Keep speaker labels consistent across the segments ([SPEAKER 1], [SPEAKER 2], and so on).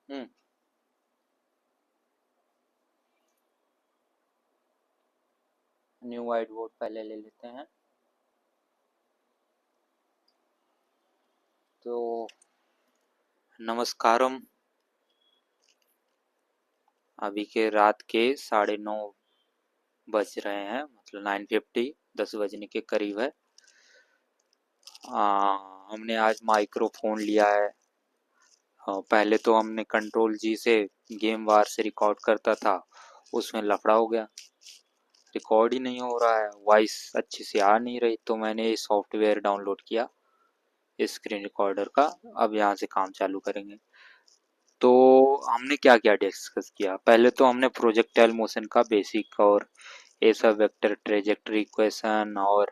[SPEAKER 1] हम्म। New white board पहले ले लेते हैं। तो नमस्कारम। अभी के रात के 9:30 बज रहे हैं, मतलब 9:50, 10 बजने के करीब है। हमने आज माइक्रोफोन लिया है। पहले तो हमने कंट्रोल जी से गेम वार से रिकॉर्ड करता था, उसमें लफड़ा हो गया, रिकॉर्ड ही नहीं हो रहा है, वॉइस अच्छे से आ नहीं रही। तो मैंने ये सॉफ्टवेयर डाउनलोड किया स्क्रीन रिकॉर्डर का। अब यहाँ से काम चालू करेंगे। तो हमने क्या क्या डिस्कस किया, पहले तो हमने प्रोजेक्टाइल मोशन का बेसिक और ये सब वेक्टर ट्रेजेक्टरी इक्वेशन और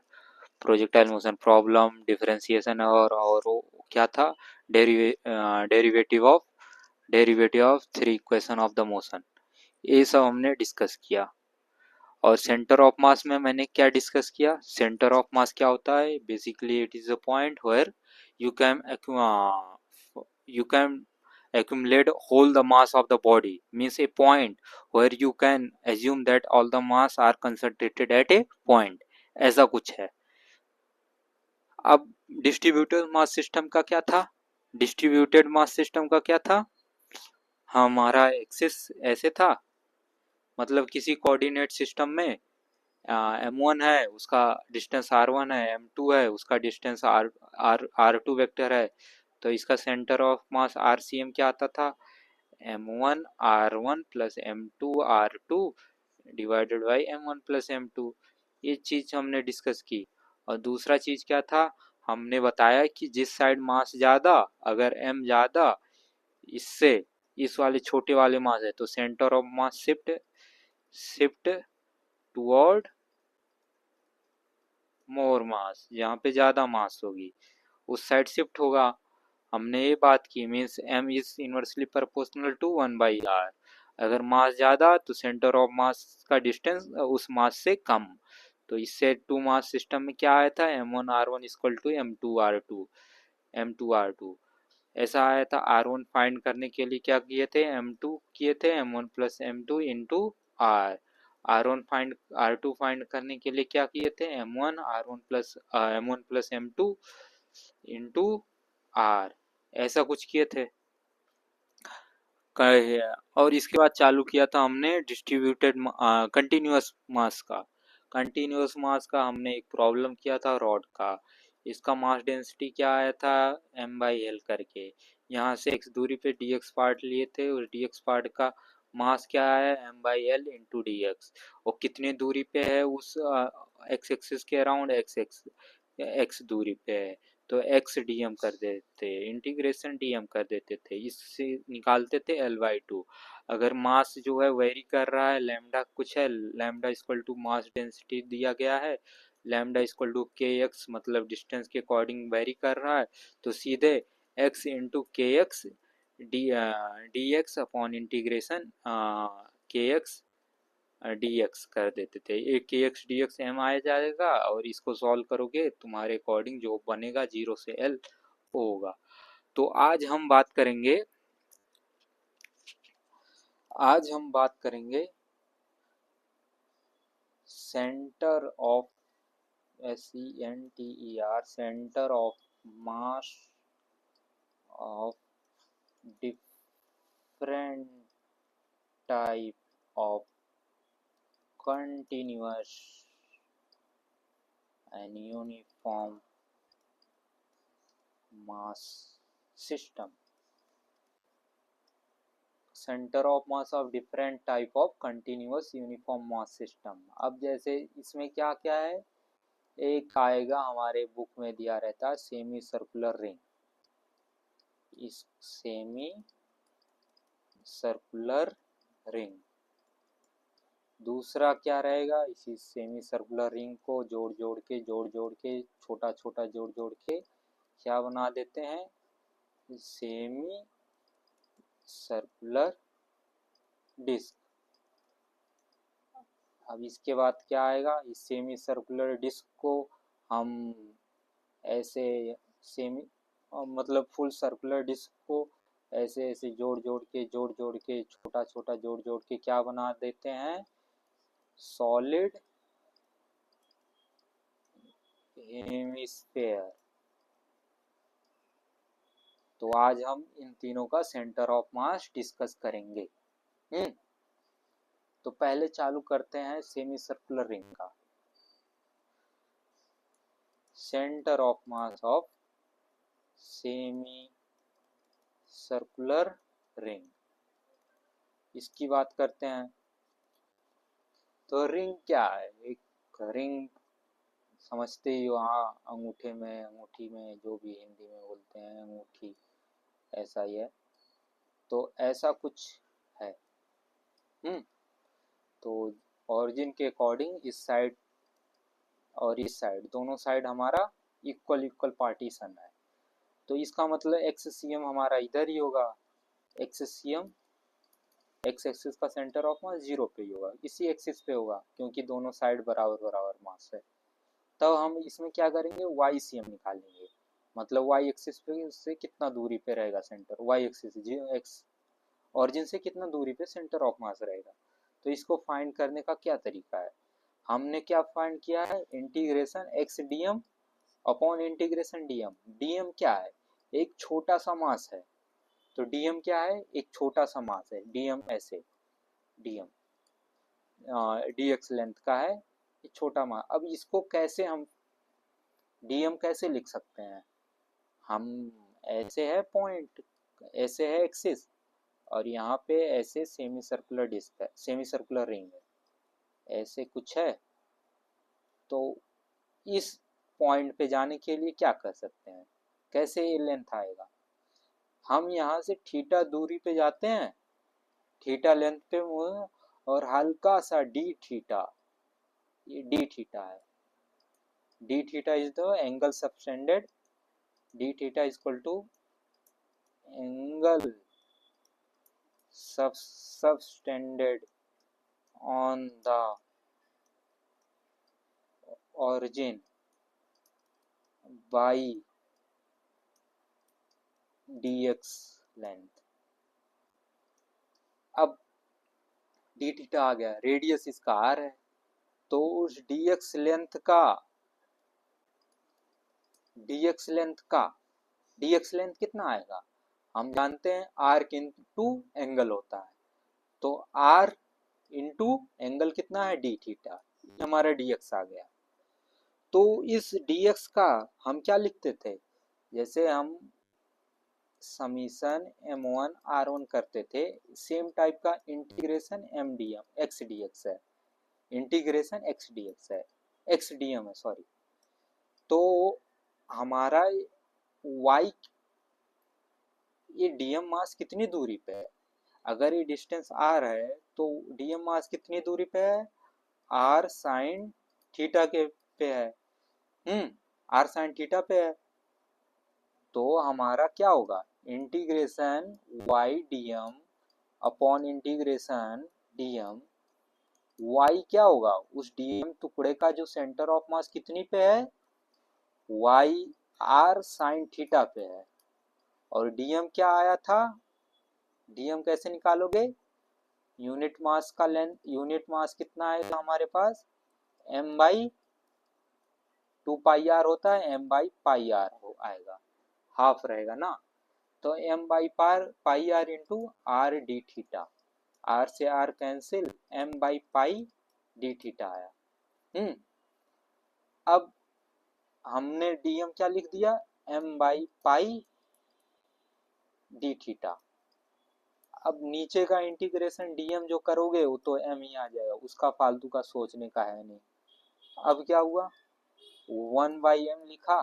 [SPEAKER 1] प्रोजेक्टाइल मोशन प्रॉब्लम डिफरेंशिएशन और वो क्या था, derivative of three equation of the motion, ये सब हमने डिस्कस किया। और सेंटर ऑफ मास में मैंने क्या डिस्कस किया, सेंटर ऑफ मास क्या होता है, basically it is a point where you can you can accumulate whole the mass of the body, means a point where you can assume that all the mass are concentrated at a point, ऐसा कुछ है। अब distributed mass system का क्या था, distributed mass system का क्या था, हमारा एक्सिस ऐसे था, मतलब किसी कोऑर्डिनेट सिस्टम में M1 है, उसका डिस्टेंस R1 है, M2 है, उसका डिस्टेंस R2 वेक्टर है। तो इसका सेंटर ऑफ मास RCM क्या आता था, M1 R1 plus M2 R2 divided by M1 plus M2। ये चीज हमने डिस्कस की। और दूसरा चीज क्या था, हमने बताया कि जिस साइड मास ज्यादा, अगर M ज्यादा इससे, इस वाले छोटे वाले मास है, तो centre of mass shift shift toward more mass, जहाँ पे ज्यादा मास होगी उस साइड शिफ्ट होगा। हमने ये बात की, means m is inversely proportional to 1/r। अगर मास ज्यादा तो सेंटर ऑफ मास का डिस्टेंस उस मास से कम। तो इससे टू मास सिस्टम में क्या आया था, M1 R1 equal to M2 R2 ऐसा आया था। R1 फाइंड करने के लिए क्या किए थे, M2 किए थे, M1 plus M2 into R। R2 find करने के लिए क्या किए थे, M1 plus M2 into R, ऐसा कुछ किए थे। और इसके बाद चालू किया था हमने डिस्ट्रीब्यूटेड कंटिन्यूअस मास का। कंटिन्यूअस मास का हमने एक प्रॉब्लम किया था रॉड का। इसका मास डेंसिटी क्या आया था, M/L करके। यहाँ से x दूरी पे dx पार्ट लिए थे, उस dx पार्ट का मास क्या है, M/L इंटू डी एक्स। और कितने दूरी पे है, उस x एक्सिस के अराउंड x दूरी पे है। तो x dm कर देते, इंटीग्रेशन dm कर देते थे, इससे निकालते थे L/2। अगर मास जो है वेरी कर रहा है, लैम्डा कुछ है, lambda equal to mass density दिया गया है, lambda equal to k x, मतलब डिस्टेंस के अकॉर्डिंग वेरी कर रहा है, तो सीधे x into k x d x upon integration k x d x कर देते थे। एक k x d x m आ जाएगा, और इसको सॉल्व करोगे तुम्हारे अकॉर्डिंग जो बनेगा 0 से L होगा। तो आज हम बात करेंगे centre of CENTER, centre of mass of different type of continuous and uniform mass system. Centre of mass of different type of continuous uniform mass system. अब जैसे इसमें क्या क्या है, एक आएगा हमारे बुक में दिया रहता है सेमी सर्कुलर रिंग, इस सेमी सर्कुलर रिंग। दूसरा क्या रहेगा, इसी सेमी सर्कुलर रिंग को जोड़ जोड़ के छोटा छोटा जोड़ जोड़ के क्या बना देते हैं, सेमी सर्कुलर डिस्क। अब इसके बाद क्या आएगा, इस सेमी सर्कुलर डिस्क को हम ऐसे सेमी मतलब फुल सर्कुलर डिस्क को ऐसे ऐसे जोड़ जोड़ के छोटा छोटा जोड़ जोड़ के क्या बना देते हैं, सॉलिड हेमिस्फेयर। तो आज हम इन तीनों का सेंटर ऑफ मास डिस्कस करेंगे। तो पहले चालू करते हैं सेमी सर्कुलर रिंग का। Centre of mass of semi circular ring, इसकी बात करते हैं। तो रिंग क्या है? एक रिंग समझते ही हो, हाँ, अंगूठी में जो भी हिंदी में बोलते हैं अंगूठी, ऐसा ही है। तो ऐसा कुछ है। तो ऑरिजिन के अकॉर्डिंग इस साइड और इस साइड, दोनों साइड हमारा इक्वल इक्वल पार्टीशन है। तो इसका मतलब एक्ससीएम हमारा इधर ही होगा। एक्ससीएम, एक्स एक्सिस का सेंटर ऑफ मास 0 पे ही होगा, इसी एक्सिस पे होगा, क्योंकि दोनों साइड बराबर बराबर मास है। तब हम इसमें क्या करेंगे, वाई सी एम निकालेंगे। मतलब वाई एक्सिस पे से कितना दूरी पे रहेगा centre, y axis x origin से कितना दूरी पे सेंटर ऑफ मास रहेगा। तो इसको फाइंड करने का क्या तरीका है, हमने क्या फाइंड किया है, integration x d m upon integration d m. D m क्या है, एक छोटा सा मास है। तो डी एम क्या है, एक छोटा सा मास है। डी एम ऐसे, d m d x length का है, एक छोटा मास। अब इसको कैसे हम डी एम कैसे लिख सकते हैं, हम ऐसे है पॉइंट, ऐसे है एक्सिस, और यहाँ पे ऐसे सेमी सर्कुलर डिस्क है, सेमी सर्कुलर रिंग है, ऐसे कुछ है। तो इस पॉइंट पे जाने के लिए क्या कर सकते हैं, कैसे ये लेंथ आएगा, हम यहाँ से थीटा दूरी पे जाते हैं, थीटा लेंथ पे और हल्का सा डी थीटा, ये डी थीटा है, d theta is the angle subtended, d theta is equal to angle subtended on the origin by dx length। अब डी थीटा आ गया, रेडियस इसका r है, तो उस dx लेंथ का dx लेंथ कितना आएगा, हम जानते हैं आर्क इंटू एंगल होता है। तो r इंटू एंगल कितना है, डी थीटा, हमारा dx आ गया। तो इस dx का हम क्या लिखते थे, जैसे हम समीशन m1 r1 करते थे, सेम टाइप का integration m dm x dx है, इंटीग्रेशन x dx है, x dm है सॉरी। तो हमारा y, ये dm मास कितनी दूरी पे है, अगर ये डिस्टेंस r है तो dm मास कितनी दूरी पे है, r साइन थीटा के पे है, r साइन थीटा पे है। तो हमारा क्या होगा, integration y d m upon integration d m, y क्या होगा, उस डी एम टुकड़े का जो सेंटर ऑफ मास कितनी पे है, वाई आर साइन थीटा पे है। और डी एम क्या आया था, डी एम कैसे निकालोगे, यूनिट मास का लेंथ, यूनिट मास कितना आएगा हमारे पास, एम बाई 2 पाई आर होता है, एम बाई पाई आर आएगा, हाफ रहेगा ना। तो M by pi R into R D theta, R से R cancel, M by pi D theta आया। अब हमने डीएम क्या लिख दिया, M by pi D theta. अब नीचे का इंटीग्रेशन डीएम जो करोगे वो तो एम ही आ जाएगा, उसका फालतू का सोचने का है नहीं। अब क्या हुआ, 1/m लिखा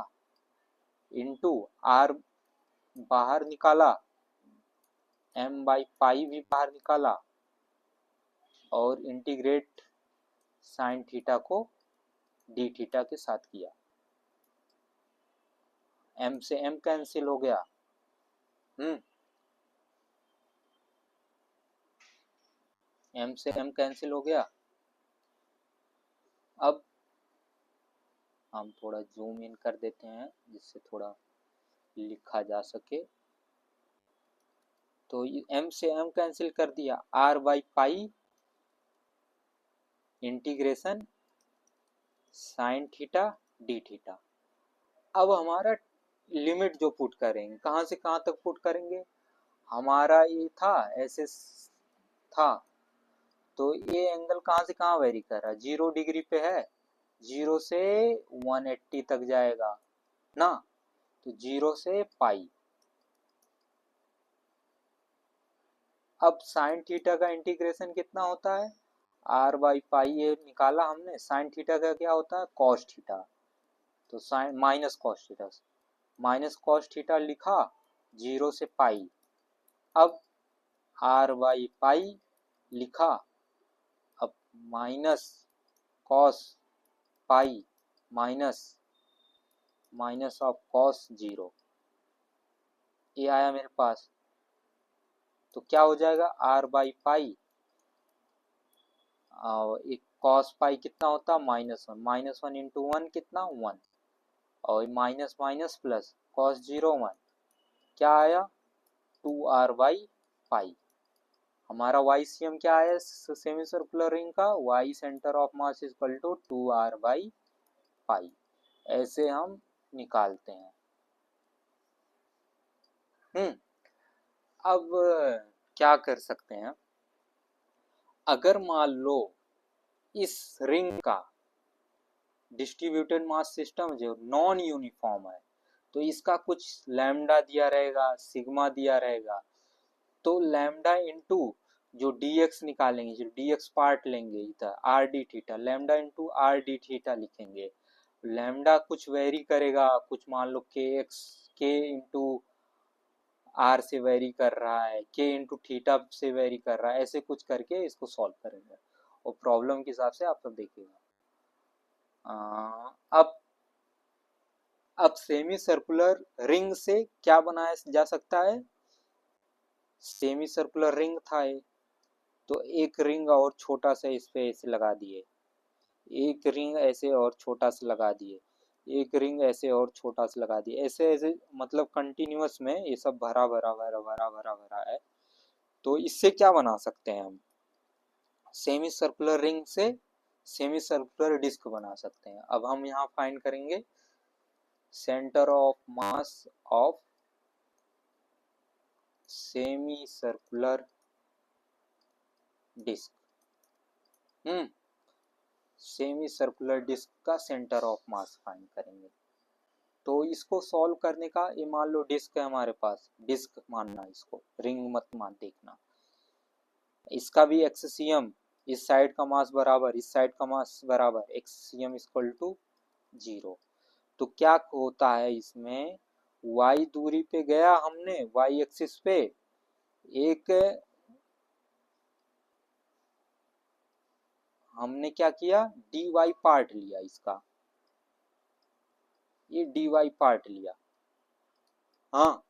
[SPEAKER 1] इंटू आर बाहर निकाला, एम बाई पाई भी बाहर निकाला, और इंटीग्रेट साइन थीटा को डी थीटा के साथ किया, एम से एम कैंसिल हो गया। एम से एम कैंसिल हो गया। अब हम थोड़ा जूम इन कर देते हैं जिससे थोड़ा लिखा जा सके। तो m से m कैंसिल कर दिया, r by pi integration sine theta D theta. अब हमारा लिमिट जो पुट करेंगे, कहाँ से कहाँ तक पुट करेंगे, हमारा ये था ऐसे था, तो ये एंगल कहाँ से कहाँ वेरी कर रहा है, 0 डिग्री पे है, 0 से 180 तक जाएगा ना, तो 0 से पाई। अब साइन थीटा का इंटीग्रेशन कितना होता है, r बाई पाई ये निकाला हमने, साइन थीटा का क्या होता है कॉस थीटा, तो साइन माइनस कॉस थीटा लिखा 0 से पाई। अब r बाई पाई लिखा, अब minus cos pi minus of cos 0, ये आया मेरे पास। तो क्या हो जाएगा, r बाई पाई, एक कॉस पाई कितना होता है -1 इंटू 1 कितना 1, और माइनस माइनस प्लस कॉस 0 1, क्या आया 2r बाई पाई। हमारा YCM क्या है सेमी सर्कुलर रिंग का, y centre of mass is equal to 2r by pi. ऐसे हम निकालते हैं। अब क्या कर सकते हैं, अगर मान लो इस रिंग का डिस्ट्रीब्यूटेड मास सिस्टम जो नॉन यूनिफॉर्म है, तो इसका कुछ लैम्डा दिया रहेगा, सिग्मा दिया रहेगा, तो लैम्डा इंटू जो dx निकालेंगे, जो dx पार्ट लेंगे इधर are D theta, lambda into R D theta लिखेंगे। लैम्डा कुछ वेरी करेगा, कुछ मान लो के इंटू आर से वेरी कर रहा है, के इंटू थीटा से वेरी कर रहा है, ऐसे कुछ करके इसको सॉल्व करेंगे और प्रॉब्लम के हिसाब से आप सब देखिएगा। अब सेमी सर्कुलर रिंग से क्या बनाया जा सकता है, सेमी सर्कुलर रिंग था ये, तो एक रिंग और छोटा सा इस पे ऐसे लगा दिए, एक रिंग ऐसे और छोटा सा लगा दिए, एक रिंग ऐसे और छोटा सा लगा दिए, ऐसे ऐसे मतलब कंटिन्यूअस में ये सब भरा भरा भरा भरा भरा भरा है। तो इससे क्या बना सकते हैं हम, सेमी सर्कुलर रिंग से सेमी सर्कुलर डिस्क बना सकते हैं। अब हम यहाँ फाइंड करेंगे centre of mass of semi circular disc. Semi circular disc का सेंटर ऑफ मास फाइंड करेंगे। तो इसको सॉल्व करने का, ये मान लो डिस्क है हमारे पास, डिस्क मानना इसको, रिंग मत मान देखना। इसका भी एक्ससीएम, इस साइड का मास बराबर इस साइड का मास बराबर, एक्ससीएम इक्वल टू 0। तो क्या होता है इसमें, y दूरी पे गया हमने, y एक्सिस पे एक, हमने क्या किया dy पार्ट लिया इसका, ये dy पार्ट लिया। हाँ,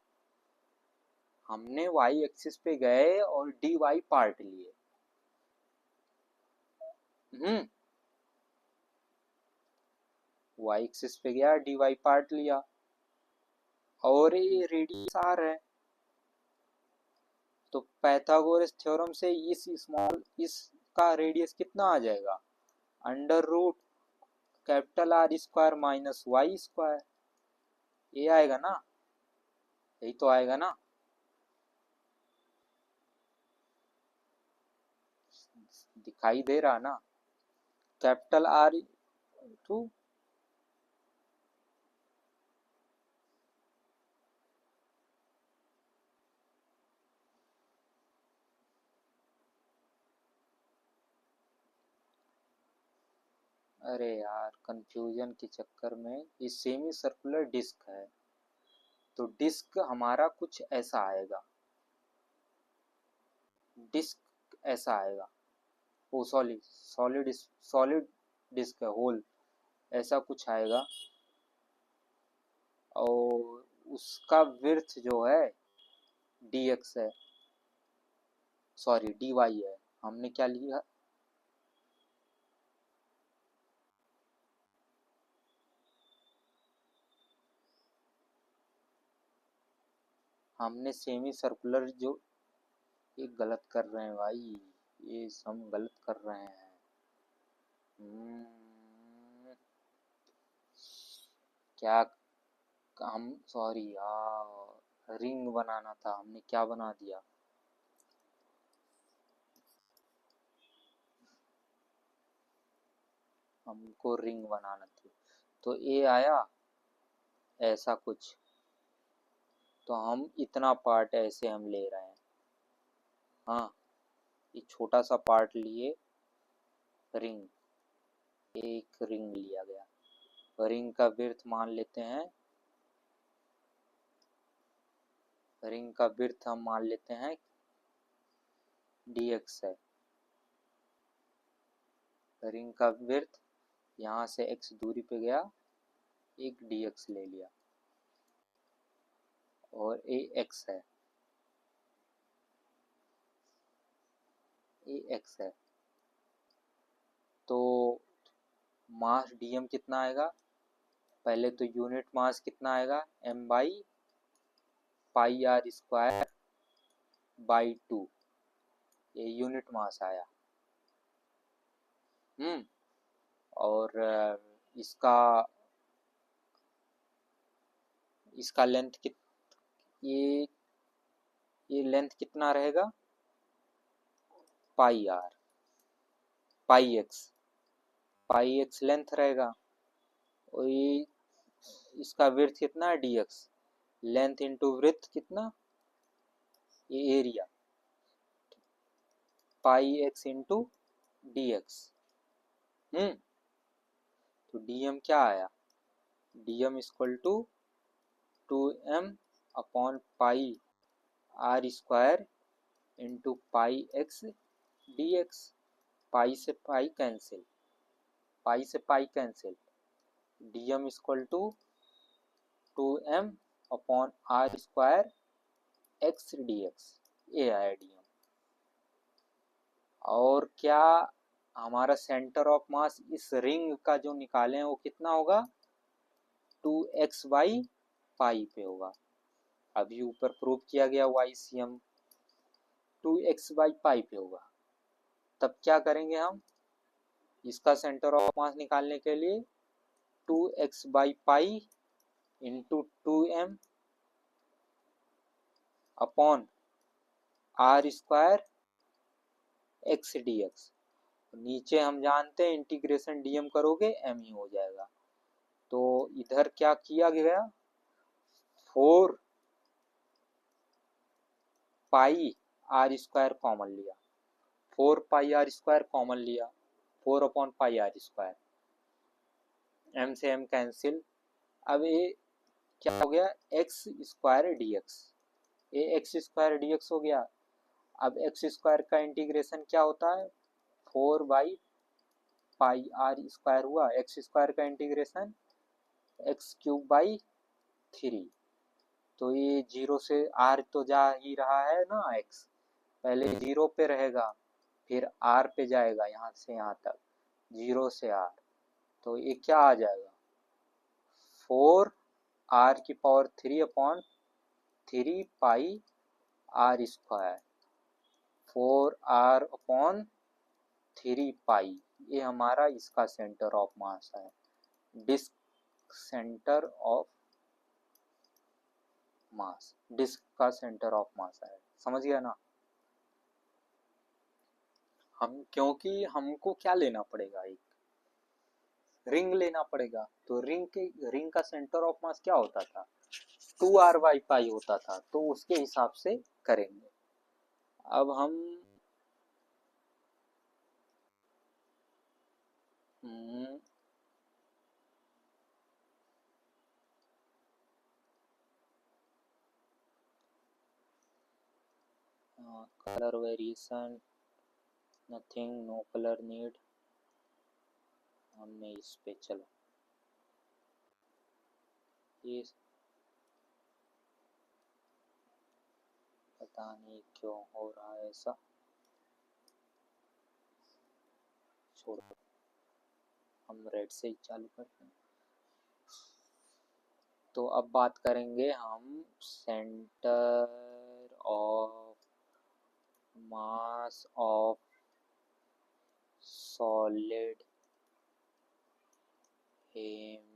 [SPEAKER 1] हमने y एक्सिस पे गए और dy पार्ट लिए। y एक्सिस पे गया, dy पार्ट लिया, और ये रेडियस r है, तो पाइथागोरस थ्योरम से इस स्मॉल इसका रेडियस कितना आ जाएगा, under root capital R square minus y square, ये आएगा ना, यही तो आएगा ना। दिखाई दे रहा ना, कैपिटल R टू अरे यार कंफ्यूजन के चक्कर में, ये सेमी सर्कुलर डिस्क है, तो डिस्क हमारा कुछ ऐसा आएगा, डिस्क ऐसा आएगा, वो सॉलिड डिस्क है, होल ऐसा कुछ आएगा, और उसका विड्थ जो है dx है, सॉरी dy है। हमने क्या लिया, हमने सेमी सर्कुलर जो ये गलत कर रहे हैं भाई, ये हम गलत कर रहे हैं। क्या हम, सॉरी यार, रिंग बनाना था, हमने क्या बना दिया। हमको रिंग बनाना थी, तो ये आया ऐसा कुछ, तो हम इतना पार्ट ऐसे हम ले रहे हैं। हाँ, ये छोटा सा पार्ट लिए, रिंग, एक रिंग लिया गया। रिंग का विड्थ मान लेते हैं, रिंग का विड्थ हम मान लेते हैं dx है। रिंग का विड्थ यहाँ से x दूरी पे गया, एक dx ले लिया, और ये x है, ये x है। तो मास dm कितना आएगा, पहले तो यूनिट मास कितना आएगा, m by pi r square by 2, ये यूनिट मास आया। और इसका इसका लेंथ ये ये लेंथ कितना रहेगा, पाई आर, पाई एक्स लेंथ रहेगा। और ये इसका विड्थ कितना है, dx, लेंथ इंटू विड्थ कितना, ये area, pi x into dx। तो dm क्या आया, dm equal to 2m upon pi r square into pi x dx। Pi से पाई कैंसिल, पाई से pi cancel, dm equal to 2m upon r square x dx, ये आया dm। और क्या हमारा सेंटर ऑफ मास इस रिंग का जो निकाले हैं वो कितना होगा, 2x बाई पाई पे होगा। अभी ऊपर प्रूव किया गया YCM 2x बाई पाई पे होगा। तब क्या करेंगे हम, इसका सेंटर ऑफ मास निकालने के लिए 2x by pi into 2m upon r square x dx। नीचे हम जानते हैं इंटीग्रेशन dm करोगे m ही हो जाएगा। तो इधर क्या किया गया, 4 पाई आर स्क्वायर कॉमन लिया, 4 पाई आर स्क्वायर कॉमन लिया, 4 upon pi r square, m से m कैंसिल। अब ये क्या हो गया, एक्स स्क्वायर dx, ये एक्स स्क्वायर dx हो गया। अब एक्स स्क्वायर का इंटीग्रेशन क्या होता है, 4 बाई पाई आर स्क्वायर हुआ, एक्स स्क्वायर का इंटीग्रेशन एक्स क्यूब बाई 3। तो ये जीरो से आर तो जा ही रहा है ना, एक्स पहले जीरो पे रहेगा, फिर आर पे जाएगा, यहाँ से यहाँ तक जीरो से आर, तो ये क्या आ जाएगा, 4 आर की power 3 upon 3 pi r square, 4 r upon 3 pi. ये हमारा इसका सेंटर ऑफ मास है, disc centre of mass, disc का सेंटर ऑफ मास है, समझ गया ना। हम क्योंकि हमको क्या लेना पड़ेगा, एक रिंग लेना पड़ेगा, तो रिंग का सेंटर ऑफ मास क्या होता था, 2r बाई पाई होता था, तो उसके हिसाब से करेंगे। अब हम colour variation nothing, no colour need, हमने इस पे चलो, ये पता नहीं क्यों हो रहा है ऐसा, छोड़ो, हम रेड से ही चालू करते हैं। तो अब बात करेंगे हम centre of mass of solid hemisphere,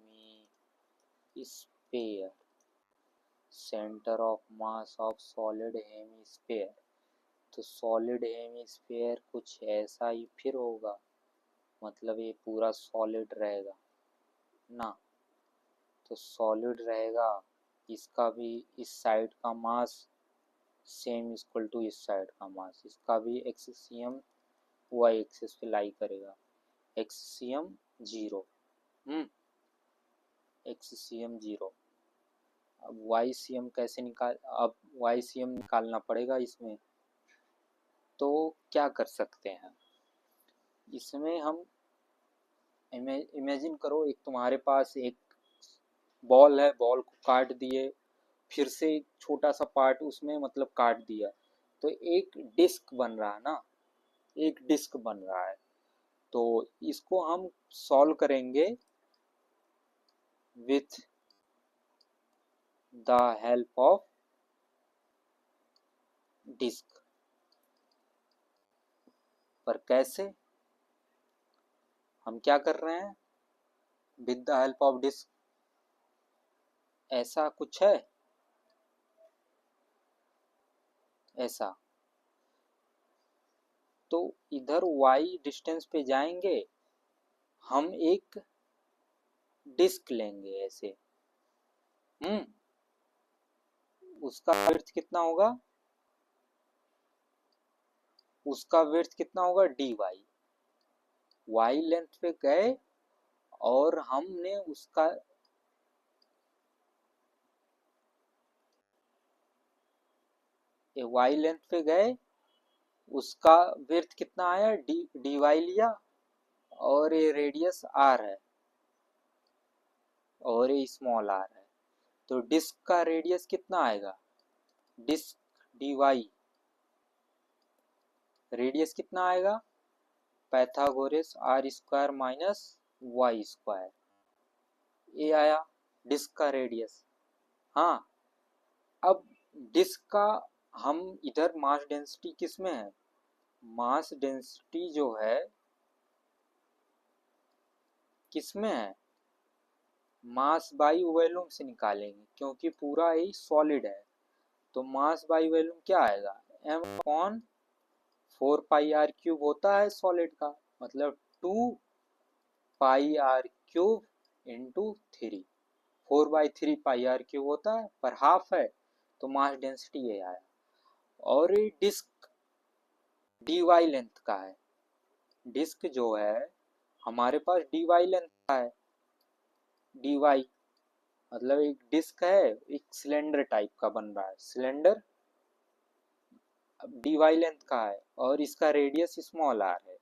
[SPEAKER 1] centre of mass of solid hemisphere. तो सॉलिड हेमीस्फीयर कुछ ऐसा ही फिर होगा, मतलब ये पूरा सॉलिड रहेगा ना। तो सॉलिड रहेगा, इसका भी इस साइड का मास सेम इक्वल टू इस साइड का मास, इसका भी एक्सियम वाई एक्सिस पे लाई करेगा, एक्सियम जीरो, एक्सियम जीरो। अब वाई सी एम कैसे निकाल, अब वाई सी एम निकालना पड़ेगा इसमें। तो क्या कर सकते हैं इसमें हम, इमेजिन करो एक तुम्हारे पास एक बॉल है, बॉल को काट दिए, फिर से एक छोटा सा पार्ट उसमें मतलब काट दिया, तो एक डिस्क बन रहा है ना, एक डिस्क बन रहा है। तो इसको हम सॉल्व करेंगे with the help of disc. पर कैसे, हम क्या कर रहे हैं with the help of disc, ऐसा कुछ है ऐसा। तो इधर y डिस्टेंस पे जाएंगे, हम एक डिस्क लेंगे ऐसे, उसका विड्थ कितना होगा, उसका विड्थ कितना होगा dy, y लेंथ पे गए और हमने उसका y लेंथ पे गए, उसका विड्थ कितना आया dy लिया, और ये रेडियस r है और ये स्मॉल r है। तो डिस्क का रेडियस कितना आएगा, डिस्क dy रेडियस कितना आएगा, Pythagoras r square minus y square, ये आया डिस्क का रेडियस। हाँ, अब डिस्क का हम इधर मास डेंसिटी किस में है, मास डेंसिटी जो है किस में है, मास बाई वॉल्यूम से निकालेंगे, क्योंकि पूरा ही सॉलिड है। तो मास बाई वॉल्यूम क्या आएगा, m अपॉन 4πr³ होता है सॉलिड का, मतलब 2πr³ इंटू 3, 4/3πr³ होता है, पर हाफ है तो मास डेंसिटी ये आया। और ये डिस्क dy लेंथ का है, डिस्क जो है हमारे पास dy लेंथ का है, dy मतलब एक डिस्क है, एक सिलेंडर टाइप का बन रहा है, सिलेंडर dy लेंथ का है और इसका रेडियस स्मॉल r है।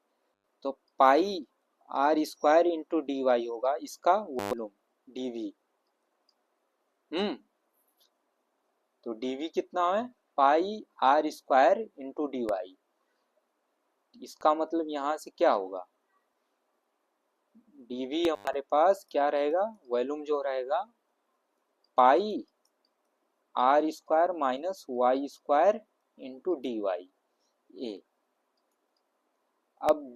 [SPEAKER 1] तो पाई r स्क्वायर इंटू dy होगा इसका वॉल्यूम dv। तो dv कितना है, पाई r स्क्वायर इंटू dy। इसका मतलब यहां से क्या होगा, dv हमारे पास क्या रहेगा, वॉल्यूम जो रहेगा pi r square minus y square into dy ए। अब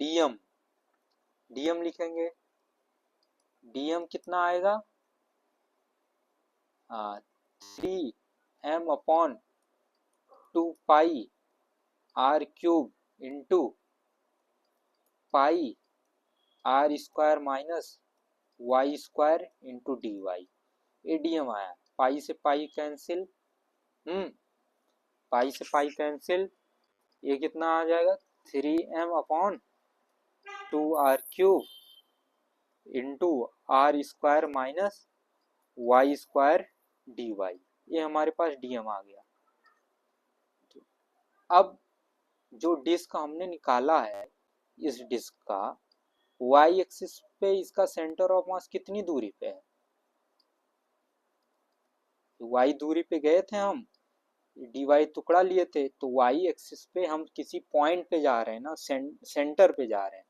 [SPEAKER 1] dm लिखेंगे, dm कितना आएगा, 3m अपॉन 2πr³ into pi r square minus y square into dy, ए dm आया। पाई से पाई कैंसिल, पाई से पाई कैंसिल, ये कितना आ जाएगा 3m upon 2r³ into r square minus y square dy, ये हमारे पास dm आ गया। अब जो डिस्क हमने निकाला है, इस डिस्क का y एक्सिस पे इसका सेंटर ऑफ मास कितनी दूरी पे है, y दूरी पे गए थे हम, dy टुकड़ा लिए थे, तो y एक्सिस पे हम किसी पॉइंट पे जा रहे हैं ना, सेंटर पे जा रहे हैं।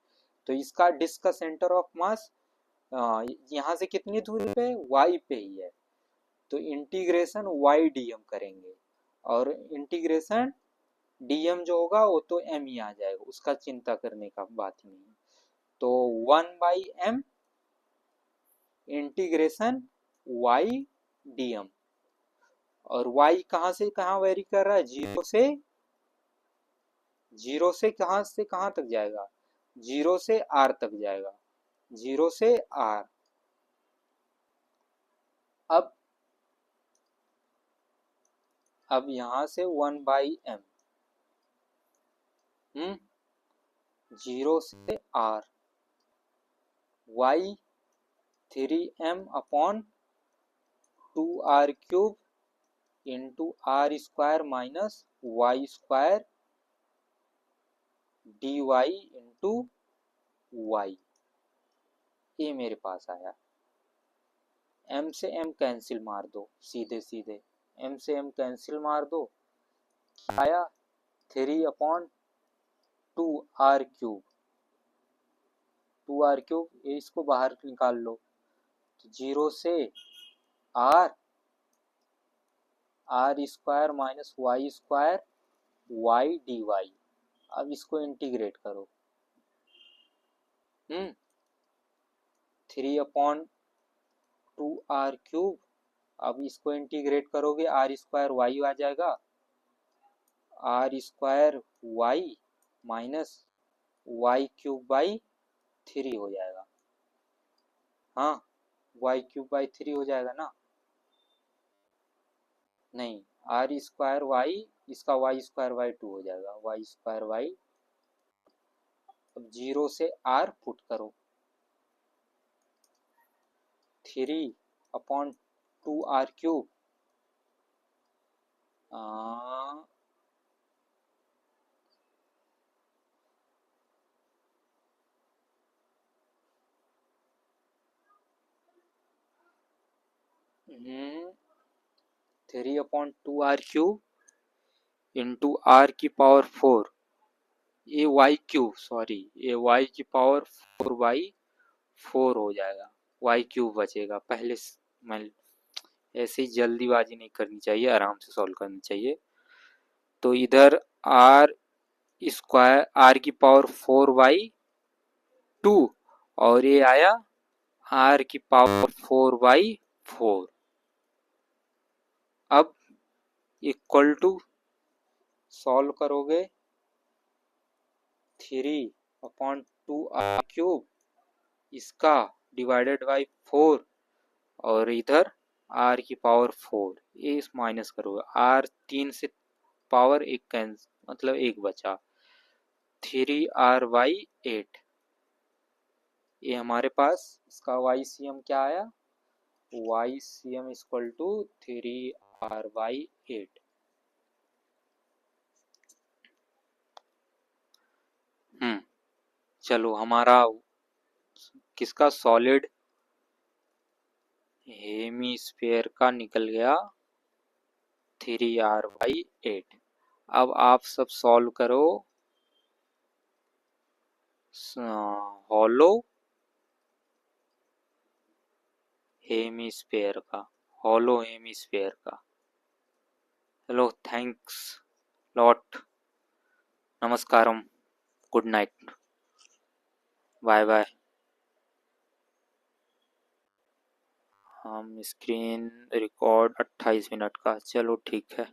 [SPEAKER 1] तो इसका डिस्क का सेंटर ऑफ मास यहाँ से कितनी दूरी पे, y पे ही है। तो इंटीग्रेशन y dm करेंगे, और इंटीग्रेशन dm जो होगा वो तो m ही आ जाएगा, उसका चिंता करने का बात ही नहीं। तो 1/m इंटीग्रेशन y dm, और y कहाँ से कहाँ वेरी कर रहा है, जीरो से कहाँ तक जाएगा, 0 से r तक जाएगा, 0 से r। अब यहां से 1/m, 0 से r, y 3m upon 2r³ into r square minus y square dy into y, ये मेरे पास आया। m से m कैंसिल मार दो, सीधे सीधे m से m कैंसिल मार दो, क्या आया 3/2r³, 2r³, ये इसको बाहर निकाल लो, तो 0 से r, r square minus y square y dy। अब इसको इंटीग्रेट करो, 3/2r³, अब इसको इंटीग्रेट करोगे r स्क्वायर y आ जाएगा, r square y minus y³/3 हो जाएगा। हाँ, y³/3 हो जाएगा ना, नहीं r स्क्वायर y, इसका y स्क्वायर y2 हो जाएगा, y स्क्वायर y। अब 0 से r पुट करो, 3/2r³, three upon 2r³ into r की पावर 4, ये y³ सॉरी, ये y की पावर 4/4 हो जाएगा, y³ बचेगा। पहले मैं ऐसे ही जल्दीबाजी नहीं करनी चाहिए, आराम से सॉल्व करनी चाहिए। तो इधर r स्क्वायर, r की पावर 4/2, और ये आया r की पावर 4/4। अब इक्वल टू सॉल्व करोगे 3/2r³, इसका डिवाइडेड बाई 4, और इधर r की पावर 4, ये माइनस करोगे, r 3 से पावर 1 कैंसिल, मतलब 1 बचा, 3r/8। ये हमारे पास इसका YCM क्या आया, YCM इक्वल टू 3r/8। चलो हमारा किसका, सॉलिड हेमीस्फेयर का निकल गया 3r/8। अब आप सब सॉल्व करो हॉलो हेमीस्फेयर का, हॉलो हेमीस्फेयर का। हेलो, थैंक्स लॉट, नमस्कारम, गुड नाइट, बाय बाय। हम स्क्रीन रिकॉर्ड 28 मिनट का, चलो ठीक है।